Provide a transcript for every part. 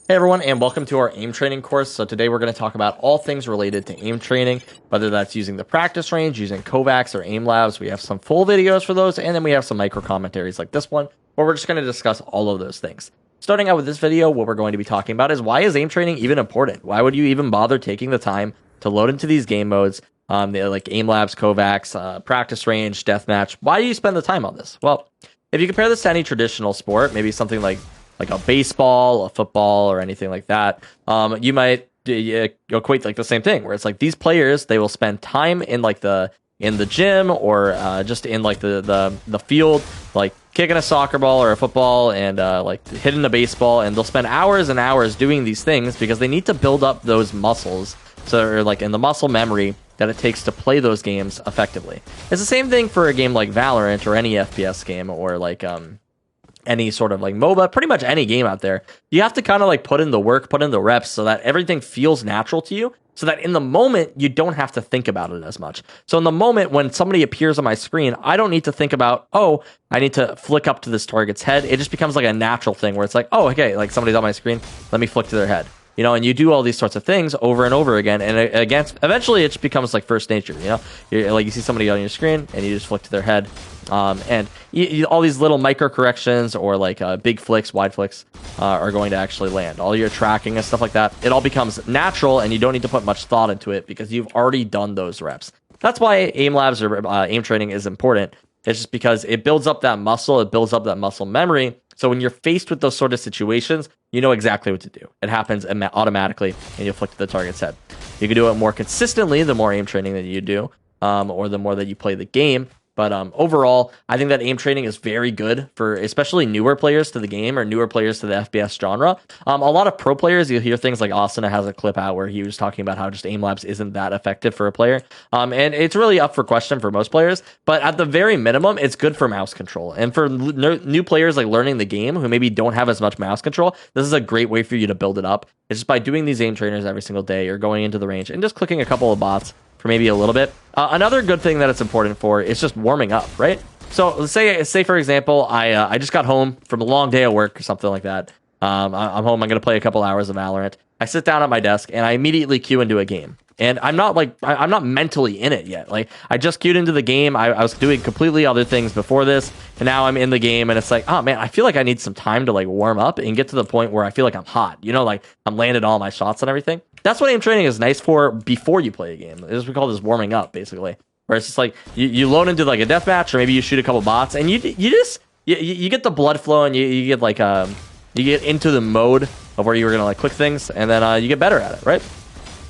Hey everyone, and welcome to our aim training course. So today we're going to talk about all things related to aim training, whether that's using the practice range, using Kovacs or Aim Labs. We have some full videos for those, and then we have some micro commentaries like this one, where we're just going to discuss all of those things. Starting out with this video, what we're going to be talking about is why is aim training even important? Why would you even bother taking the time to load into these game modes, like Aim Labs, Kovacs, practice range, deathmatch? Why do you spend the time on this? Well, if you compare this to any traditional sport, maybe something like a baseball, a football, or anything like that, you might equate like the same thing, where it's like these players, they will spend time in like in the gym or just in like the field, like kicking a soccer ball or a football and like hitting a baseball, and they'll spend hours and hours doing these things because they need to build up those muscles, so like in the muscle memory that it takes to play those games effectively. It's the same thing for a game like Valorant or any FPS game, or like any sort of like MOBA, pretty much any game out there. You have to kind of like put in the work, put in the reps so that everything feels natural to you, so that in the moment you don't have to think about it as much. So in the moment when somebody appears on my screen, I don't need to think about, oh, I need to flick up to this target's head. It just becomes like a natural thing where it's like, oh, okay, like somebody's on my screen, let me flick to their head. You know, and you do all these sorts of things over and over again, and eventually it just becomes like first nature. You know, you see somebody on your screen, and you just flick to their head, and all these little micro corrections or like big flicks, wide flicks, are going to actually land. All your tracking and stuff like that, it all becomes natural, and you don't need to put much thought into it because you've already done those reps. That's why aim labs or aim training is important. It's just because it builds up that muscle, it builds up that muscle memory. So when you're faced with those sort of situations, you know exactly what to do. It happens automatically, and you'll flick to the target's head. You can do it more consistently the more aim training that you do, or the more that you play the game. But overall, I think that aim training is very good for especially newer players to the game or newer players to the FPS genre. A lot of pro players, you'll hear things like Austin has a clip out where he was talking about how just aim labs isn't that effective for a player. And it's really up for question for most players. But at the very minimum, it's good for mouse control. And for new players like learning the game who maybe don't have as much mouse control, this is a great way for you to build it up. It's just by doing these aim trainers every single day or going into the range and just clicking a couple of bots for maybe a little bit. Another good thing that it's important for is just warming up, right? So let's say for example, I just got home from a long day of work or something like that. I'm home. I'm going to play a couple hours of Valorant. I sit down at my desk and I immediately queue into a game. And I'm not mentally in it yet. Like I just queued into the game. I was doing completely other things before this, and now I'm in the game. And it's like, oh man, I feel like I need some time to like warm up and get to the point where I feel like I'm hot. You know, like I'm landing all my shots and everything. That's what aim training is nice for before you play a game. We call this warming up, basically. Where it's just like you load into like a deathmatch, or maybe you shoot a couple bots, and you get the blood flow, and you get like you get into the mode of where you were gonna like click things, and then you get better at it, right?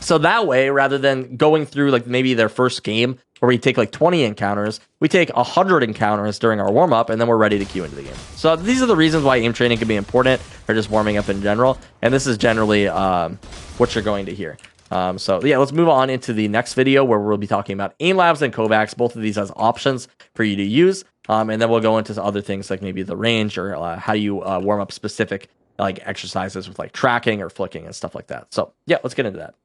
So that way, rather than going through like maybe their first game where we take like 20 encounters, we take 100 encounters during our warm up, and then we're ready to queue into the game. So these are the reasons why aim training can be important, or just warming up in general. And this is generally what you're going to hear. So yeah, let's move on into the next video where we'll be talking about aim labs and Kovacs, both of these as options for you to use. And then we'll go into other things like maybe the range or how you warm up specific like exercises with like tracking or flicking and stuff like that. So yeah, let's get into that.